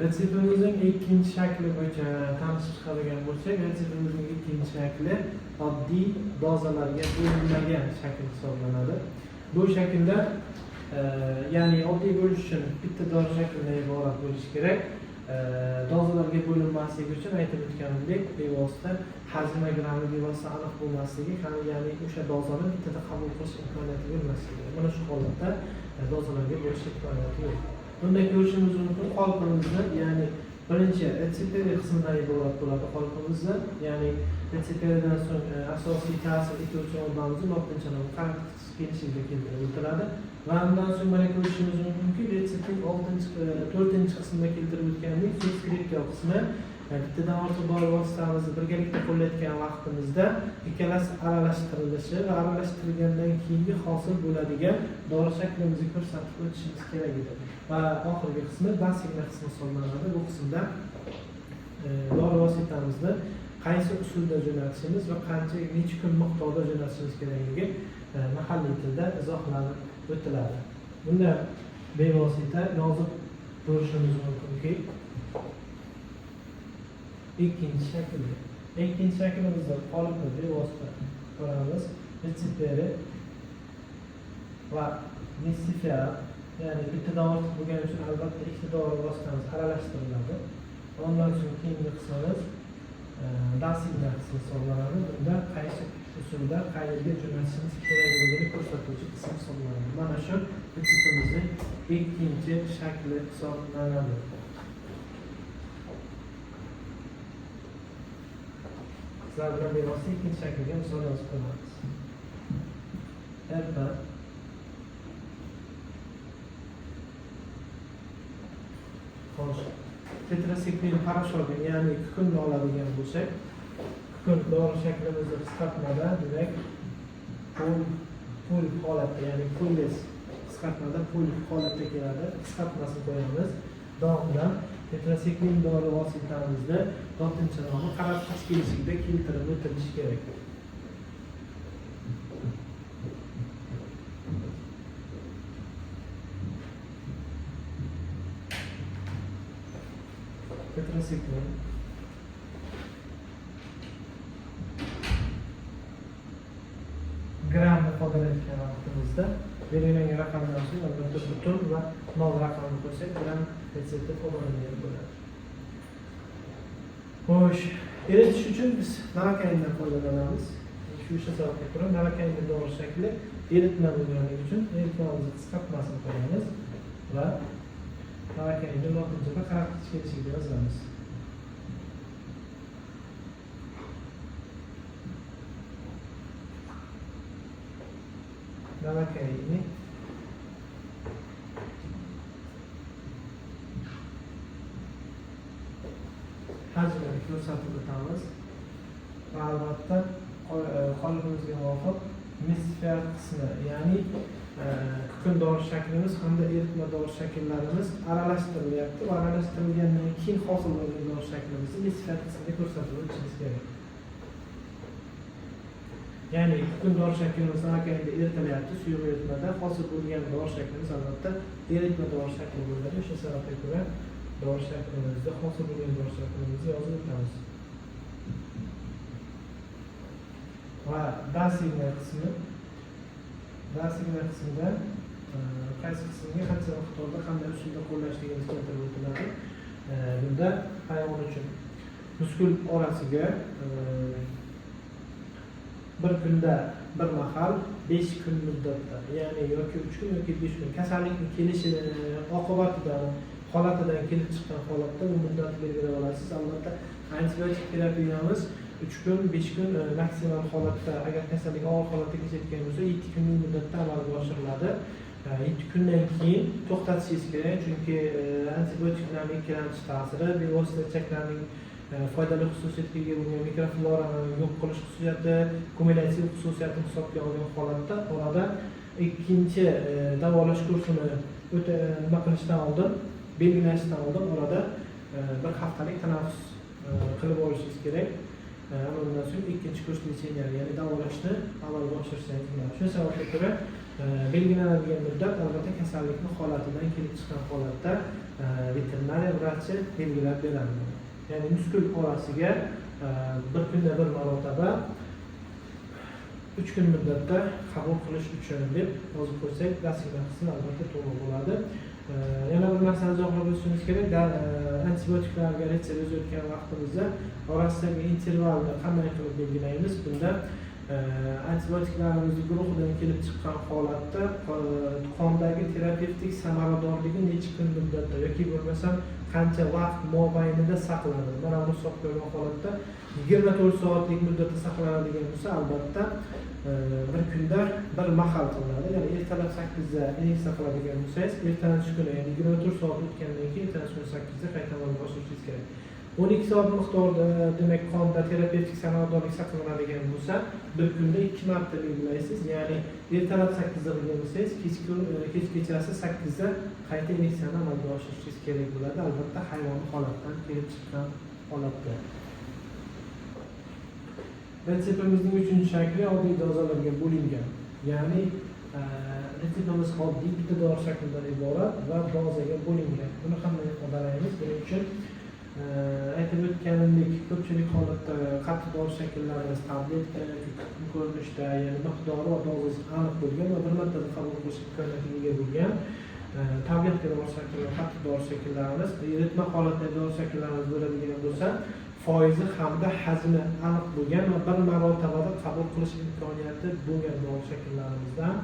Retseptimizning ikkinchi shakli bo'yicha tanishib chiqadigan bo'lsak, retseptimizning ikkinchi shakli oddiy dozalarga bo'linmagan shakl hisoblanadi. Bu shaklda ya'ni oddiy bo'lish uchun bitta dori shaklidan iborat bo'lishi kerak. Dozalarga bo'linmasligi uchun aytib o'tganimdek, bevosita hajmogrammi bevosita aniq bo'lmasligi, ya'ni o'sha dozani bittada qabul qilish imkoniyati bo'lmasligi. Mana shu holatda dozalarga bo'lish imkoniyati yo'q. Bunda ko'rishimiz mumkin qolipimizda, ya'ni birinchi retseptli qismidan iborat bo'ladi qolipimizda, ya'ni retseptlidan so'ng asosiy ta'sir etuvchi oddamizni oltinchi qanday kelishga keltirib o'tiladi va undan so'ng mana ko'rishimiz mumkinki, retseptning 4-chi qismida keltirib o'tganidek subskriptiv qismi bittadan ortiq dori vositamizni birgalikda qo'llayotgan vaqtimizda ikkalasi aralashtirilishi va aralashtirilgandan keyingi hosil bo'ladigan dori shaklimizni ko'rsatib o'tishimiz kerak edi. Va oxirgi qismi dasigna qismi hisoblanadi. Bu qismda dori vositamizni qaysi usulda jo'natishimiz va necha kun miqdorda jo'natishimiz kerakligi mahalliy tilda izohlanib o'tiladi. Bunda bevosita yozib ko'rishimiz mumkinki, ikkinchi shaklimizda qolipni bevosita ko'ramiz. Retseptli va nisifiat, ya'ni bittadan ortiq bo'lgani uchun albatta ikkita dori vositamiz aralashtiriladi. Ondan so'ng keyingi qismimiz dasigna qismi hisoblanadi. Bunda qaysi usulda qayerga jo'natishimiz kerakligini ko'rsatuvchi qism hisoblanadi. Mana shu retseptimizning ikkinchi shakli hisoblanadi. Sizlar bilan bevosita ikkinchi shaklga misol yozib qo'yamiz. Erta tetrasiklin parasholin, ya'ni kukunni oladigan bo'lsak, kukun dori shaklimizda qisqartmada demak pul holatda, ya'ni pulles qisqartmada pul holatda keladi. Qisqartmasini qo'yamiz. Davomdan tetrasiklin dori vositamizni 4-chi nomi qaratqich kelishida keltirib o'tilishi kerak. Tetrasiklin gram ifodalayotgan vaqtimizda belgilangan raqamdan so'ng albatta butun va nol raqamini qo'ysak, gram retsepti foydalangan bo'ladi. Xo'sh, eritish uchun biz navakaindan foydalanamiz. Shu sababga ko'ra navakainning dori shakli eritma bo'lganligi uchun eritmamizni qisqartmasini qo'yamiz va navakainni 4-da qaratqich kelishida yozamiz. Navakainni hajmini ko'rsatib o'tamiz va albatta qolipimizga muvofiq nisifiat qismi, ya'ni kukun dori shaklimiz hamda eritma dori shakllarimiz aralashtirilyapti va aralashtirilgandan keyin hosil bo'lgan dori shaklimizni nisifiat qismida ko'rsatib o'tishimiz kerak. Ya'ni kukun dori shaklimiz navakainda eritilyapti, suyuq eritmada hosil bo'lgan dori shaklimiz albatta eritma dori shakli bo'ladi. O'sha sababga ko'ra dori shaklimizda hosil bo'lgan dori shaklimizni yozib o'tamiz. Va dasigna qismida qaysi qismga qancha miqdorda qanday usulda qo'llashligimiz keltirib o'tiladi. Bunda hayvon uchun muskul orasiga bir kunda bir mahal 5 kun muddatda, ya'ni yoki 3 kun yoki 5 kun kasallikning kelishi oqibatidan holatidan kelib chiqqan holatda bu muddatni belgilab olasiz. Albatta antibiotik terapiyamiz 3 kun, 5 kun maksimal holatda, agar kasallik og'ir holatda kechayotgan bo'lsa 7 kunlik muddatda amalga oshiriladi. 7 kundan keyin to'xtatishingiz kerak, chunki antibiotiklarning ikkilamchi ta'siri bevosita ichaklarning foydali xususiyatga ega bo'lgan mikroflorani yo'q qilish xususiyati, kumulyativ xususiyatini hisobga olgan holatda orada ikkinchi davolash kursini nima qilishdan oldin, belgilashdan oldin orada bir haftalik tanaffus qilib olishingiz kerak. Undan so'ng ikkinchi kurs litsenziyani, ya'ni davolashni amalga oshirishni aytganlar. Shu sababga ko'ra belgilanadigan muddat albatta kasallikni holatidan kelib chiqqan holatda veterinariya vrachi belgilab beradi. Ya'ni muskul orasiga bir kunda bir marotaba 3 kun muddatda qabul qilish uchun deb yozib qo'ysak, dasturlar qismi albatta to'g'ri bo'ladi. Yana bir narsani izohlab o'tishimiz kerak. Antibiotiklarga retsept yozayotgan vaqtimizda orasidagi intervalni qanday qilib belgilaymiz? Bunda antibiotiklarimizni guruhidan kelib chiqqan holatda qondagi terapevtik samaradorligi necha kun muddatda yoki bo'lmasa qancha vaqt mobaynida saqlanadi. Mana bu hisoblangan holatda 24 soatlik muddatda saqlanadigan bo'lsa, albatta bir kunda bir mahal qilinadi. Ya'ni ertalab 8 da inyeksiya qiladigan bo'lsangiz, ertangi kuni, ya'ni 24 soat o'tgandan keyin ertangi kuni 8 da qayta amalga oshirishingiz kerak. 12 soat miqdorda, demak, qonda terapevtik samaradorlik saqlanadigan bo'lsa, bir kunda 2 marta belgilaysiz. Ya'ni ertalab 8 da qilgan bo'lsangiz, kechasi 8 da qayta inyeksiyani amalga oshirishingiz kerak bo'ladi. Albatta hayvonning holatidan kelib chiqqan holatda. Retseptimizning 3-chi shakli oddiy dozalarga bo'lingan. Ya'ni retseptimiz oddiy bitta dori shaklidan iborat va dozaga bo'lingan. Buni qanday ifodalaymiz? Buning uchun aytib o'tganimdek, ko'pchilik holatda qattiq dori shakllarimiz tabletka ko'rinishda, ya'ni miqdori va dozasi aniq bo'lgan va bir martada qabul qilish imkoniyatiga ega bo'lgan tabletka dori shakllar, qattiq dori shakllarimiz, eritma holatdagi dori shakllarimiz bo'ladigan bo'lsa, foizi hamda hajmi aniq bo'lgan va bir marotabada qabul qilish imkoniyati bo'lgan dori shaklallarimizdan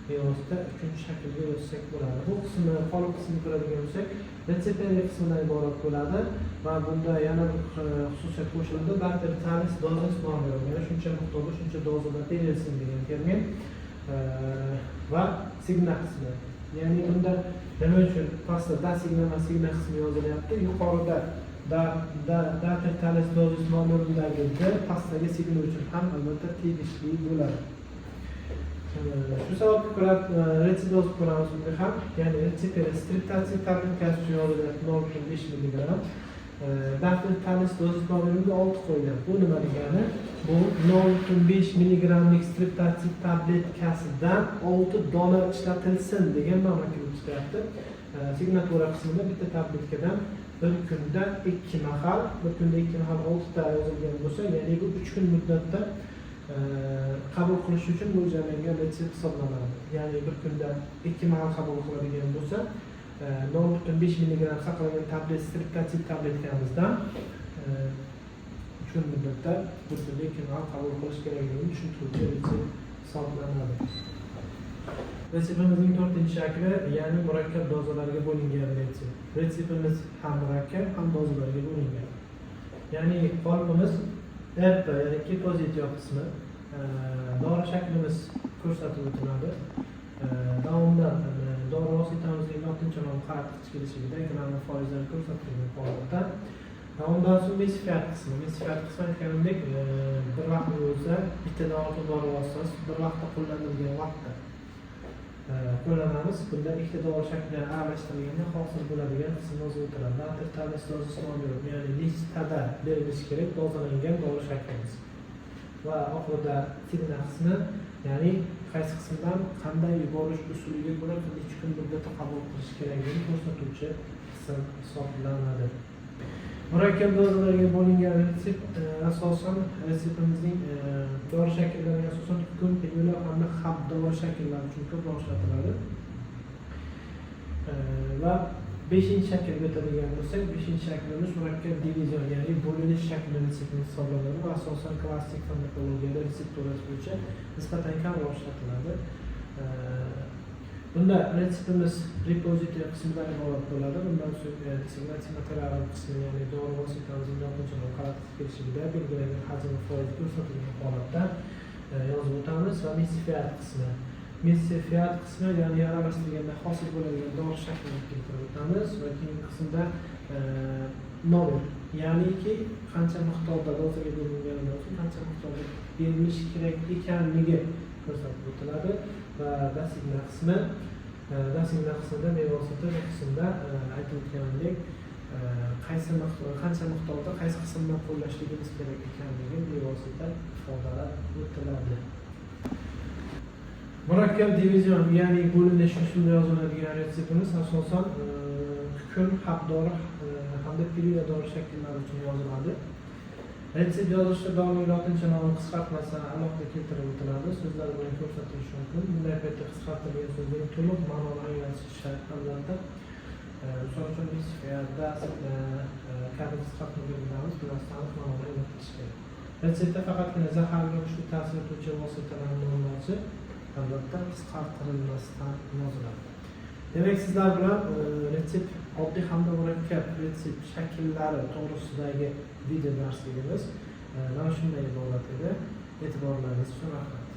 bevosita 3-chi shaklga yozsak bo'ladi. Bu qismni, qolip qismini ko'radigan bo'lsak, retseptariya qismidan iborat bo'ladi va bunda yana bir xususiyat qo'shiladi. Bacteritalis dozis nomeri, ya'ni shuncha miqdorda shuncha dozada berilsin degan termin va signa qismi. Ya'ni bunda nima uchun pastda da signa va signa qismi yozilyapti? Yuqorida Bacteritalis dozis nomeridagi D pastdagi signa uchun ham albatta tegishli bo'ladi. Shu sababga ko'ra retsept yozib ko'ramiz bunda ham. Ya'ni retseptda streptotsid tabletkasi uchun yozilyapti 0.5 mg. Bacteritalis dozis nomeriga 6 qo'yilgan. Bu nima degani? Bu 0.5 mg lik streptotsid tabletkasidan 6 dona ishlatilsin degan ma'no kelib chiqyapti. Signatura qismida bitta tabletkadan bir kunda 2 mahal 6 ta yozilgan bo'lsa, ya'ni bu 3 kun muddatda qabul qilish uchun mo'ljallangan retsept hisoblanadi. Ya'ni bir kunda 2 mahal qabul qiladigan bo'lsa, 0.5 mg saqlangan tablet streptotsid tabletkamizdan 3 kun muddatda bir kunda 2 mahal qabul qilish kerakligini tushuntiruvchi retsept hisoblanadi. Retseptimizning 4-chi shakli, ya'ni murakkab dozalarga bo'lingan retsept. Retseptimiz ham murakkab, ham dozalarga bo'lingan. Ya'ni qolipimiz erta, ya'ni ketozetiya qismi, dori shaklimiz ko'rsatib o'tiladi. Davomdan dori vositamizning 6-chi qaratqich kelishigida gramm foizlar ko'rsatilgan holatda. Davomdan so'ng mesifiyat qismi. Mesifiyat qismi aytganimdek, bir vaqtning o'zida bittadan ortiq dori vositasi bir vaqtda qo'llanilgan vaqtda qo'llanamiz. Bunda ikkita dori shaklini aralashtirilganda hosil bo'ladigan qism yozib o'tiladi. Bacteritalis dozis nomeri, ya'ni listada berilishi kerak dozalangan dori shaklimiz. Va oxirida signa qismi, ya'ni qaysi qismdan qanday yuborish usuliga ko'ra necha kun muddatda qabul qilish kerakligini ko'rsatuvchi qism hisoblanadi. Murakkab dozalarga bo'lingan retsept asosan retseptimizning dori shakllariga asosan hukm, pilula hamda hab dori shakllari uchun ko'proq ishlatiladi. Va 5-chi shaklga o'tadigan bo'lsak, 5-chi shaklimiz murakkab divizion, ya'ni bo'linish shakli retsepti hisoblanadi va asosan klassik farmakologiyada retseptura bo'yicha nisbatan kamroq ishlatiladi. Bunda retseptimiz repozitory qismidan iborat bo'ladi. Bundan so'ng designatsiya materiali qismi, ya'ni dori vositamizning 4-chi qaratqich kelishigida belgilangan hajm foizi ko'rsatilgan holatda yozib o'tamiz va mesifiyat qismi. Mesifiyat qismi, ya'ni aralashtirganda hosil bo'ladigan dori shaklini keltirib o'tamiz va keyingi qismda nomer, ya'niki qancha miqdorda dozaga berilganidan so'ng qancha miqdorda berilishi kerak ekanligi ko'rsatib o'tiladi va dasigna qismi. Dasigna qismida bevosita bu qismda aytib o'tganimdek qancha miqdorda qaysi qismdan qo'llashligimiz kerak ekanligi bevosita ifodalab o'tiladi. Murakkab divizion, ya'ni bo'linish usulida yoziladigan retseptimiz asosan kukun, hapdori hamda pilyodori shakllari uchun yoziladi. Retsept yozishda doimiy lotincha nomi qisqartmasi alohida keltirib o'tiladi, so'zlar bilan ko'rsatilishi mumkin. Bunday paytda qisqartirilgan so'zning to'liq ma'noni anglatishishi albatta. Misol uchun misfiya, das kabi qisqartmalar bilamiz, bilasiz aniq ma'noni anglatish kerak. Retseptda faqatgina zaharga kuchli ta'sir etuvchi vositalarning nomlari albatta qisqartirilmasdan yoziladi. Demak, sizlar bilan retsept oddiy hamda murakkab retsept shakllari to'g'risidagi video darsligimiz mana shunday iborat edi. E'tiborlaringiz uchun rahmat.